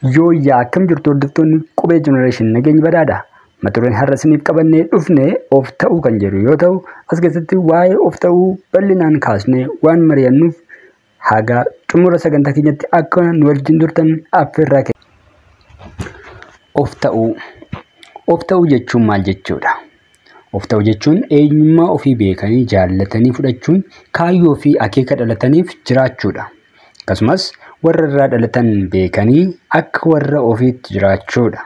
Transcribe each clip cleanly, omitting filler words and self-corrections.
Yoo akkam jirtu hordoftoonni qubee Generation nageenya badhaadha. Mata dureen har'a isiniif qabannee dhufne of ta'uu kan jedhu yoo ta'u, as keessatti waa'ee of ta'uu bal'inaan kaasnee waan mari'annuuf haga xumura sagantaa keenyatti akka nu wajjin turtan affeerraa kenna. Of ta'uu jechuun maal jechuudha? Of ta'uu jechuun eenyummaa ofii beekanii jaallatanii fudhachuun kaayyoo fi akeeka dhalataniif jiraachuudha. Akkasumas warra irraa dhalatan beekanii akka warra ofiitti jiraachuudha.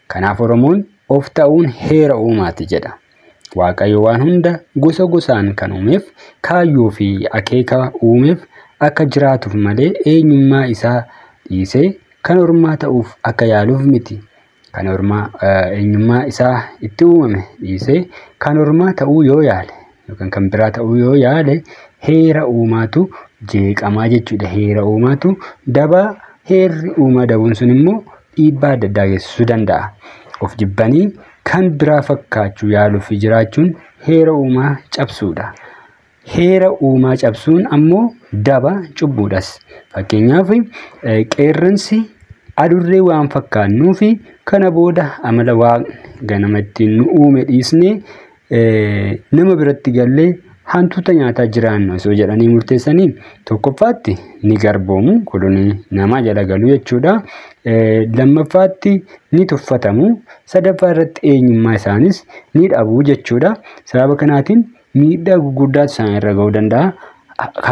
Kanaaf Oromoon of ta'uun heera uumaati jedha. Waaqayyo waan hunda gosa gosaan kan uumeef kaayyoo fi akeeka uumeef akka jiraatuuf malee eenyummaa isaa dhiisee kan ormaa ta'uuf akka yaaluuf miti. Kan ormaa eenyummaa isaa itti uumame dhiisee kan ormaa ta'uu yoo yaale yookaan kan biraa ta'uu yoo yaale heera uumaatu jeeqamaa jechuudha. Heera uumaatu dabaa. Heerri uumaa dabuun sun immoo dhiibbaa adda addaa geessisuu danda'a. Of jibbanii kan biraa fakkaachuu yaaluuf jiraachuun heera uumaa cabsuudha. Heera uumaa cabsuun ammoo daba cubbuudhas. Fakkeenyaaf qeerransi adurree waan fakkaannuu fi kana booda amala waaqni ganama ittiin nu uume dhiisnee nama biratti gallee hantuuta nyaataa jiraannu osoo jedhanii murteessanii tokkoffaatti ni garboomu, kun nama jala galu jechuudha. Lammaffaatti ni tuffatamu, sadaffaa irratti eenyummaa isaanis ni dhabu jechuudha. Sababa kanaatiin miidhaa gurguddaatu isaan irra ga'uu danda'a.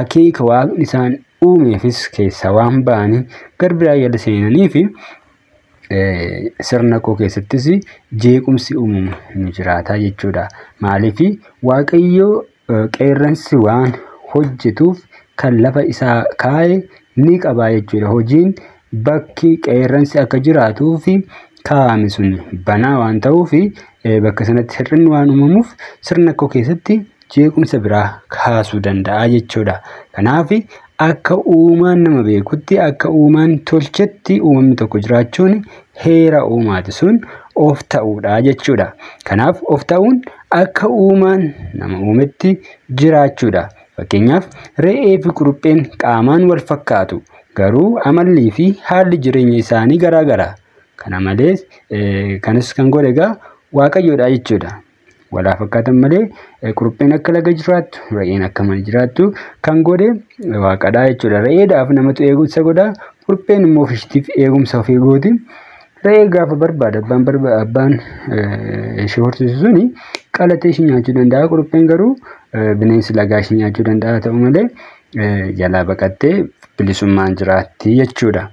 Akeeka waaqni isaan uumeefis keessa waan ba'anii garbiraa jala seenanii fi sirna koo keessattis jeequmsi uumamu ni jiraata jechuudha. Maaliif Waaqayyo qeerransi waan hojjetuuf kan lafa isaa kaa'e ni qaba jechuudha. Hojiin bakki qeerransi akka jiraatuu fi kaa'ame sun banaa waan ta'uuf bakka sanatti hir'inni waan uumamuuf sirna koo keessatti jeequmsa biraa kaasuu danda'a jechuudha. Kanaaf akka uumaan nama beekutti akka uumaan tolchetti uumamni tokko jiraachuun heera uumaati sun of ta'uudha jechuudha. Kanaaf of ta'uun akka uumaan nama uumetti jiraachuudha. Fakkeenyaaf re'ee fi kurupheen qaamaan wal fakkaatu garuu amallii fi haalli jireenya isaanii garaa gara. Kana malees kanas kan godhe egaa Waaqayyoodha jechuudha. Walaa fakkaatan malee kurupheen akka laga jiraattu, re'een akka mana jiraattu kan godhe Waaqadha jechuudha. Re'eedhaaf namatu eegumsa godha, kurupheen immoo ofiishiitiif eegumsa ofii gooti. Re'ee gaafa barbaada abbaan ishee horsiisu suni qalatee ishee nyaachuu danda'a. Kurupheen garuu bineensi lagaa ishee nyaachuu danda'a ta'u malee jalaa baqattee bilisummaan jiraatti jechuudha.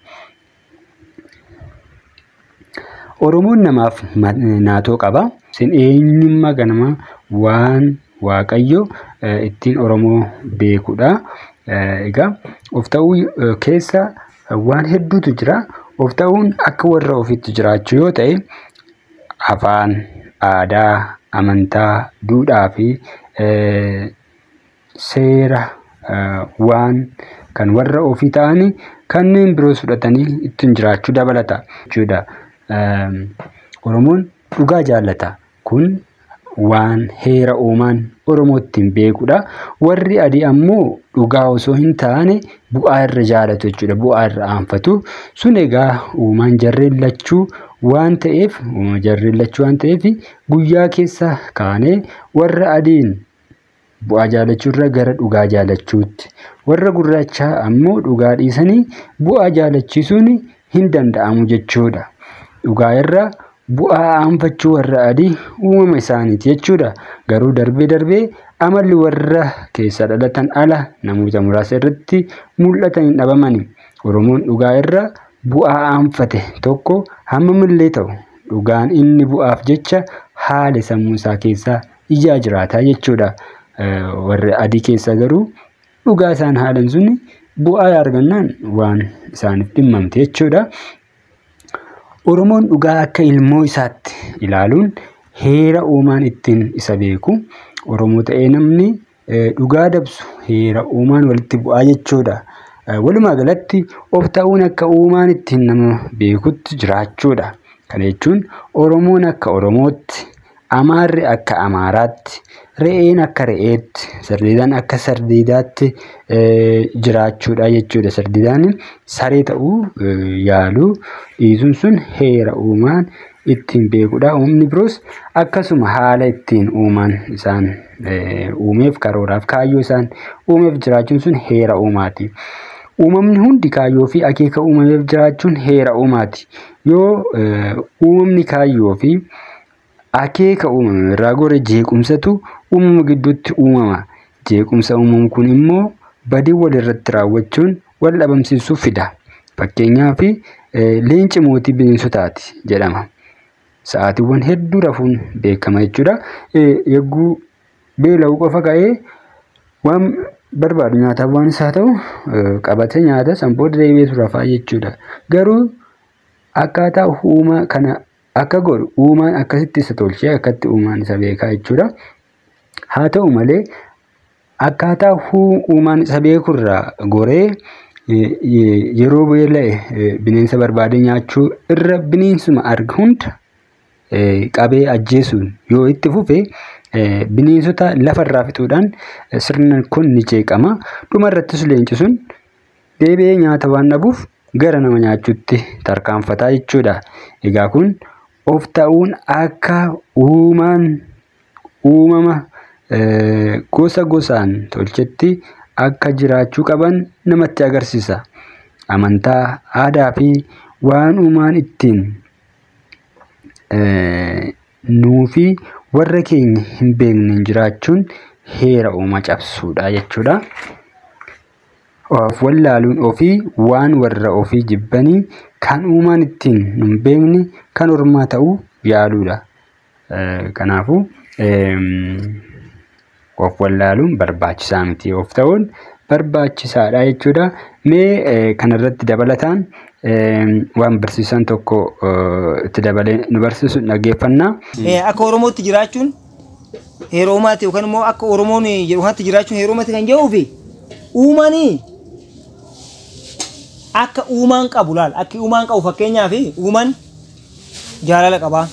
Oromoon namaaf naatoo qaba. Isin eenyummaa ganamaa waan Waaqayyo ittiin Oromoo beekudha. Egaa of ta'uu keessa waan hedduutu jira. Of ta'uun akka warra ofiitti jiraachuu yoo ta'e afaan, aadaa, amantaa, duudhaa fi seera waan kan warra ofii ta'anii kanneen biroos fudhatanii ittiin jiraachuu dabalata jechuudha. Oromoon dhugaa jaallata. Kun waan heera uumaan Oromoo ittiin beekudha. Warri adii ammoo dhugaa osoo hin taane bu'aa irra jaalatu jechuudha. Bu'aa irra aanfatu. Sun egaa uumaan jarreen lachuu waan ta'eef guyyaa keessa kaanee warra adiin bu'aa jaalachuurra gara dhugaa jaalachuutti. Warra gurraachaa ammoo dhugaa dhiisanii bu'aa jaalachiisuun hin danda'amu jechuudha. Dhugaa irra bu'aa aanfachuu warra adii uumama isaaniiti jechuudha. Garuu darbee amalli warra keessa dhalatan ala namoota muraasa irratti mul'atan hin dhabamani. Oromoon dhugaa irra bu'aa aanfate tokko hammamillee ta'u dhugaan inni bu'aaf jecha haala sammuu isaa keessaa ijaa jiraata jechuudha. Warra adii keessa garuu dhugaa isaan haalan sun bu'aa argannaan waan isaaniif dhimmamte jechuudha. Oromoon dhugaa akka ilmoo isaatti ilaaluun heera uumaan ittiin isa beeku. Oromoo ta'ee namni dhugaa dabsu heera uumaan walitti bu'aa jechuudha. Walumaa galatti of ta'uun akka uumaan ittiin nama beekutti jiraachuudha. Kana jechuun Oromoon akka Oromootti, Amaarri akka amaaraatti, re'een akka re'eetti, sardiidaan akka sardiidaatti jiraachuudha jechuudha. Sardiidaan saree ta'uu yaaluu dhiisuun sun heera uumaan ittiin beekudha. Uumamni biroos akkasuma haala ittiin uumaan isaan uumeef karooraaf kaayyoo isaan uumeef jiraachuun sun heera uumaati. Uumamni hundi kaayyoo fi akeeka uumameef jiraachuun heera uumaati. Yoo uumamni kaayyoo fi akeeka uumame irraa gore jeequmsatu uumama gidduutti uumama. Jeequmsa uumamu kun immoo badii walirratti raawwachuun wal dhabamsiisuu fida. Fakkeenyaaf leenci mootii bineensotaati jedhama. Sa'aatiiwwan hedduu rafuun beekama jechuudha. Yagguu beela'uu qofa ka'ee waan barbaadu nyaataaf waan isaa ta'u qabatee nyaata san booda deebi'eetu rafaa jechuudha. Garuu akkaataa uuma kana akka godhu uumaan akkasitti isa tolchee akkatti uumaan isa beekaa jechuudha. Haa ta'u malee akkaataa uumaan isa beekurraa goree yeroo beela'e bineensa barbaade nyaachuu irra bineensuma arga hunda qabee ajjeesuun yoo itti fufe bineensota lafarraa fixuudhaan sirna kun ni jeeqama. Dhumarrattis leenci sun deebi'ee nyaata waan dhabuuf gara nama nyaachuutti tarkaanfataa jechuudha. Egaa kun of ta'uun akka uumama gosa gosaan tolchetti akka jiraachuu qaban namatti agarsiisa. Amantaa, aadaa fi waan uumaan ittiin nuufi warra keenya hin beekne jiraachuun heera uumaa cabsuudha jechuudha. Of wallaaluun ofii waan warra ofii jibbanii kan uumaan ittiin nun beekne kan ormaa ta'uu yaaluudha. Kanaafuu of wallaaluun barbaachisaa miti. Of ta'uun barbaachisaadha jechuudha. Mee kanarratti dabalataan waan barsiisan tokko itti dabalee nu barsiisu dhaggeeffannaa. Akka Oromootti jiraachuun heera uumaati yookaan immoo akka Oromoon jedhutti jiraachuun heera uumaati kan jedhuu fi uumanii akka uumaan qabu laal akka uumaan qabu fakkeenyaaf uumaan jaalala qaba.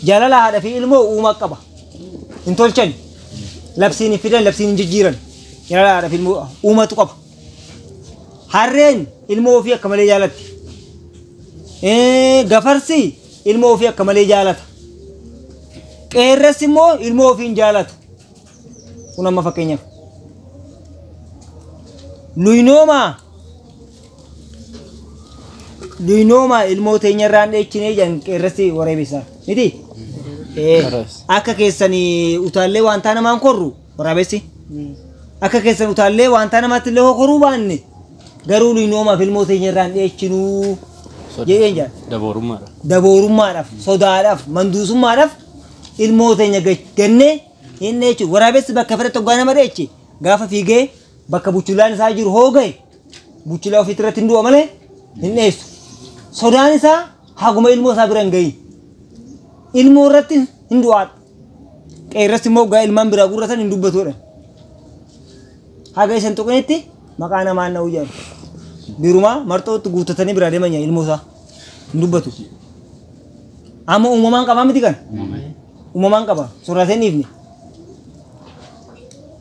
Jaalala haadha fi ilmoo uumaa qaba. Hin tolchan labsiin hin fidan labsiin hin jijjiiran jaalala haadha fi ilmoo uumatu qaba. Harreen ilmoo ofii akka malee jaalatti. Gafarsi ilmoo ofii akka malee jaalata. Qeerransi immoo ilmoo ofii hin jaalatu. Kun amma fakkeenyaaf. Luynoomaa ilmoo teenyarraan dheechinee jedhan qeerransi waraabessaa. Miti? Akka keessanii utaallee wanta namaan korru waraabessi. Akka keessan utaallee wanta namaatti illee koruu baanne. Garuu luynoomaaf ilmoo teenyarraan dheechinuu jedheen jira. Daboorummaadhaaf, sodaadhaaf, manduusummaadhaaf ilmoo teenya gannee hin dheechu. Waraabessi bakka fedhatti hoggaa nama dheeche gaafa fiigee bakka buchulaan isaa jiru hoogaye buchulaa ofii irratti hin du'a malee hin dheessu. Sodaan isaa haguma ilmoo isaa bira hin gahin. Ilmoo irratti hin du'aadha. Qeerransi immoo hoggaa ilmaan biraa gurratan hin dubbatudha. Haga isan tuqnetti maqaa namaan na'uu jedhamu. Birumaa marxootti guutatanii biraa deeman ilmoo isaa hin dubbatu. Amma uumamaan qabaa miti kan? Uumamaan qaba. Soorrateen dhiifne.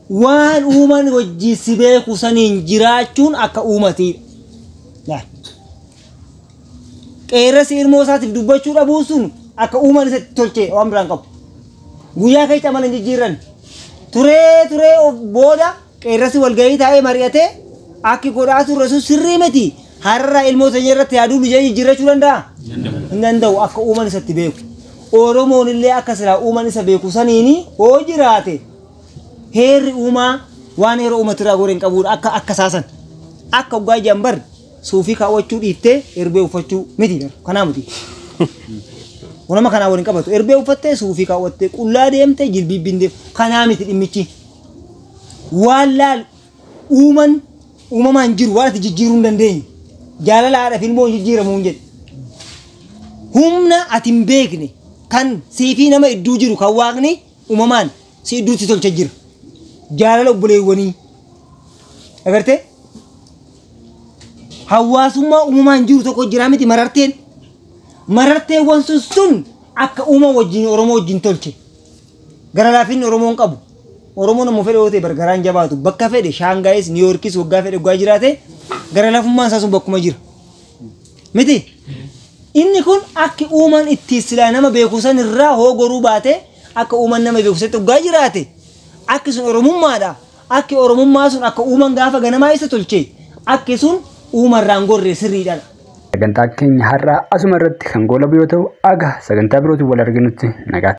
Waan uumaan wajjin si beeku saniin jiraachuun akka uumatiidha. Qeerransi ilmoo isaatiif dubbachuu dhabuu sun akka uumaan isa tolchee waan biraan qabu. Guyyaa keessa amala hin jijjiirran. Turee booda qeerransi walgahii taa'ee mari'atee akki godhaa turre sun sirrii miti. Har'a ilmoo teenya irratti yaaduu biyya jijjiirrachuu danda'a? Hin danda'u akka uumaan isatti beeku. Oromoon illee akka silaa uumaan isa beeku saniini hoo jiraate heerri uumaa waan heera uumatirraa goreen qabuudha akka saasan. Akka hoggaa jambar suufii kaawwachuu dhiittee erbee uffachuu miti. Kanaa miti. Wanama kanaa waliin qabatu erbee uffattee suufii kaawwattee qullaa deemtee jilbiibbiin deemte kanaa miti dhimmichi. Waan laal uumamaan jiru waan ati jijjiiruu hin dandeenye. Jaalala haadha fi ilmoo jijjiiramuu hin jedhe. Humna ati hin beekne kan siifii nama idduu jiru kan waaqni uumamaan si idduutti tolcha jira. Jaalala obboleewwanii. Agartee? Hawaasummaa uumamaan jiru tokko jira miti mararteen. Mararteewwan sun akka uuma wajjin Oromoo wajjin tolche. Gara laafinni Oromoon qabu. Oromoon namuu fedhe yoo ta'e bargaraan jabaatu bakka fedhe Shaangaayis Niiyorkis waggaa fedhe waggaa jiraate gara lafummaan isaa sun bakkuma jira. Miti inni kun akka uumaan itti silaa nama beekusan irraa hoo goruu baate akka uumaan nama beekusatti waggaa jiraate akka sun Oromummaadha. Akka Oromummaa sun akka uumaan gaafa ganamaa isa tolche akka sun uumarraan gorree sirriidhaan. Sagantaa keenya har'aa asuma irratti kan goolabu yoo ta'u aga sagantaa birootiin wal arginutti nagaa.